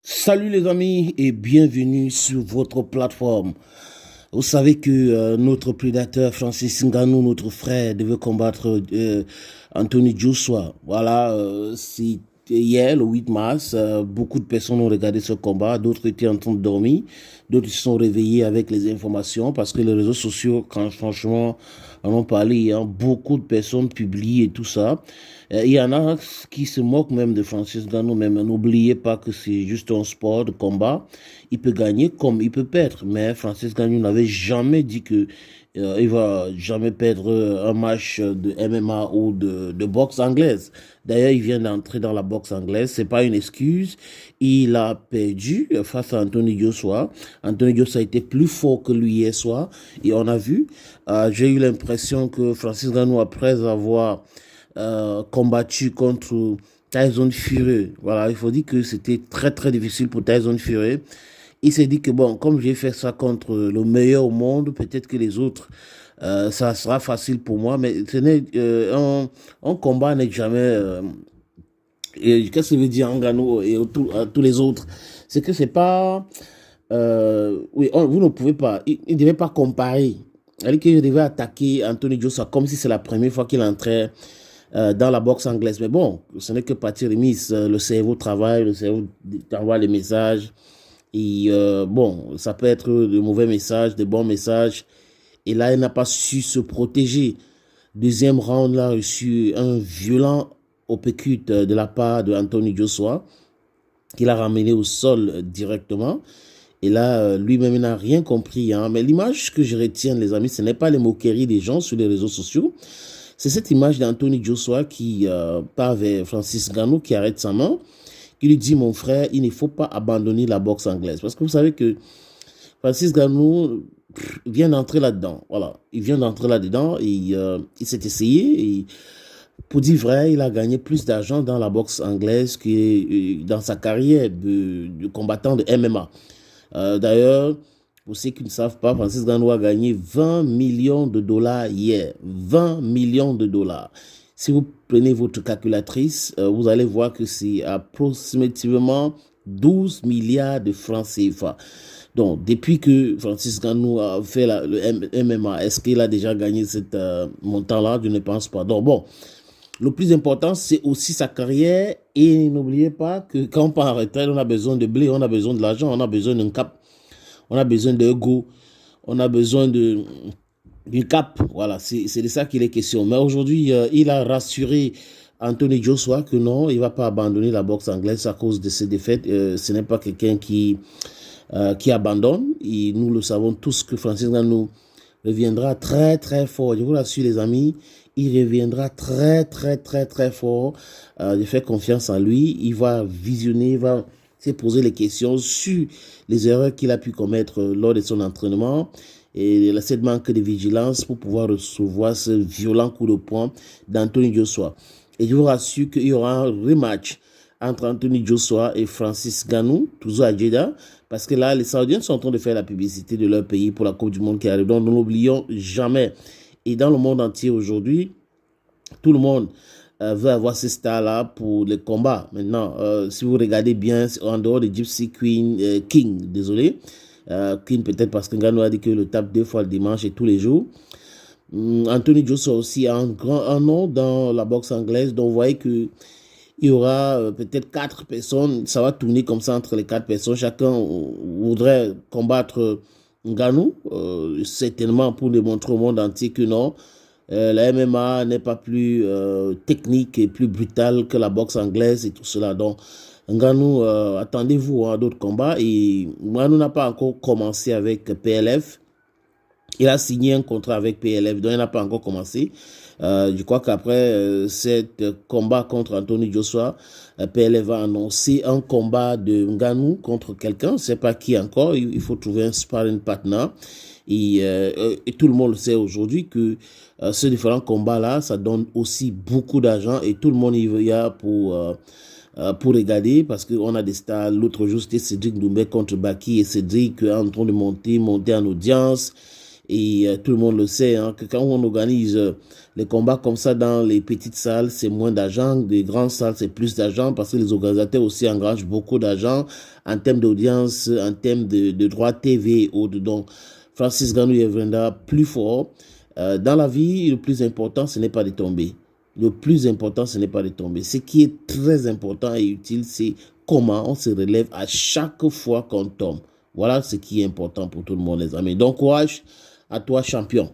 Salut les amis et bienvenue sur votre plateforme. Vous savez que notre prédateur Francis Ngannou, notre frère, devait combattre Anthony Joshua. Voilà, c'était hier, le 8 mars. Beaucoup de personnes ont regardé ce combat, d'autres étaient en train de dormir, d'autres se sont réveillés avec les informations parce que les réseaux sociaux, quand, franchement, en ont parlé. Hein. Beaucoup de personnes publient et tout ça. Il y en a qui se moquent même de Francis Ngannou, même. N'oubliez pas que c'est juste un sport de combat. Il peut gagner comme il peut perdre. Mais Francis Ngannou n'avait jamais dit que il va jamais perdre un match de MMA ou de boxe anglaise. D'ailleurs, il vient d'entrer dans la boxe anglaise. C'est pas une excuse. Il a perdu face à Anthony Joshua. Anthony Joshua a été plus fort que lui hier soir. Et on a vu. J'ai eu l'impression que Francis Ngannou, après avoir combattu contre Tyson Fury, voilà, il faut dire que c'était très très difficile pour Tyson Fury. Il s'est dit que bon, comme j'ai fait ça contre le meilleur au monde, peut-être que les autres, ça sera facile pour moi, mais ce n'est, un combat n'est jamais... qu'est-ce que ça veut dire Ngannou et à tous les autres? C'est que c'est pas... oui, vous ne pouvez pas, il ne devait pas comparer. C'est-à-dire qu'il devait attaquer Anthony Joshua comme si c'est la première fois qu'il entrait dans la boxe anglaise. Mais bon, ce n'est que partie remise. Le cerveau travaille, le cerveau t'envoie les messages. Et bon, ça peut être de mauvais messages, de bons messages. Et là, il n'a pas su se protéger. Deuxième round, il a reçu un violent uppercut de la part de Anthony Joshua, qu'il a ramené au sol directement. Et là, lui-même, il n'a rien compris. Hein. Mais l'image que je retiens, les amis, ce n'est pas les moqueries des gens sur les réseaux sociaux. C'est cette image d'Anthony Joshua qui part vers Francis Ngannou, qui arrête sa main, qui lui dit, mon frère, il ne faut pas abandonner la boxe anglaise. Parce que vous savez que Francis Ngannou vient d'entrer là-dedans. Voilà, il vient d'entrer là-dedans et il s'est essayé. Et pour dire vrai, il a gagné plus d'argent dans la boxe anglaise que dans sa carrière de combattant de MMA. D'ailleurs, pour ceux qui ne savent pas, Francis Ngannou a gagné 20 millions de dollars hier. 20 millions de dollars. Si vous prenez votre calculatrice, vous allez voir que c'est approximativement 12 milliards de francs CFA. Donc, depuis que Francis Ngannou a fait le MMA, est-ce qu'il a déjà gagné ce montant-là? Je ne pense pas. Donc, bon, le plus important, c'est aussi sa carrière. Et n'oubliez pas que quand on part en retraite, on a besoin de blé, on a besoin de l'argent, on a besoin d'un cap, on a besoin d'un go, on a besoin d'une cap. Voilà, c'est de ça qu'il est question. Mais aujourd'hui, il a rassuré Anthony Joshua que non, il ne va pas abandonner la boxe anglaise à cause de ses défaites. Ce n'est pas quelqu'un qui abandonne. Et nous le savons tous que Francis Ngannou reviendra très très fort. Je vous l'assure les amis, il reviendra très très très très fort. Je fais confiance en lui. Il va visionner, il va se poser les questions sur les erreurs qu'il a pu commettre lors de son entraînement et cette manque de vigilance pour pouvoir recevoir ce violent coup de poing d'Anthony Joshua. Et je vous rassure qu'il y aura un rematch entre Anthony Joshua et Francis Ngannou, toujours à Jeddah, parce que là, les Saoudiens sont en train de faire la publicité de leur pays pour la Coupe du Monde qui arrive. Donc, ne l'oublions jamais. Et dans le monde entier aujourd'hui, tout le monde veut avoir ces stars-là pour les combats. Maintenant, si vous regardez bien, en dehors de Gypsy Queen, King, désolé, King peut-être parce que Ngannou a dit que le tape 2 fois le dimanche et tous les jours. Anthony Joshua aussi a un nom dans la boxe anglaise, donc vous voyez que il y aura peut-être 4 personnes, ça va tourner comme ça entre les 4 personnes. Chacun voudrait combattre Ngannou, certainement pour démontrer au monde entier que non, la MMA n'est pas plus technique et plus brutale que la boxe anglaise et tout cela. Donc, Ngannou, attendez-vous à d'autres combats. Et Ngannou n'a pas encore commencé avec PLF. Il a signé un contrat avec PLF, donc il n'a pas encore commencé. Je crois qu'après cet combat contre Anthony Joshua, PLF va annoncer un combat de Ngannou contre quelqu'un, je ne sais pas qui encore, il faut trouver un sparring partner. Et tout le monde sait aujourd'hui que ces différents combats-là, ça donne aussi beaucoup d'argent et tout le monde y a pour regarder parce qu'on a des stars. L'autre jour, c'était Cédric Doumbé contre Baki et Cédric en train de monter en audience. Et tout le monde le sait, hein, que quand on organise les combats comme ça dans les petites salles, c'est moins d'argent. Des grandes salles, c'est plus d'argent parce que les organisateurs aussi engagent beaucoup d'argent en termes d'audience, en termes de droits TV et autres. Donc, Francis Ngannou est vraiment plus fort. Dans la vie, le plus important, ce n'est pas de tomber. Le plus important, ce n'est pas de tomber. Ce qui est très important et utile, c'est comment on se relève à chaque fois qu'on tombe. Voilà ce qui est important pour tout le monde, les amis. Donc, courage à toi, champion.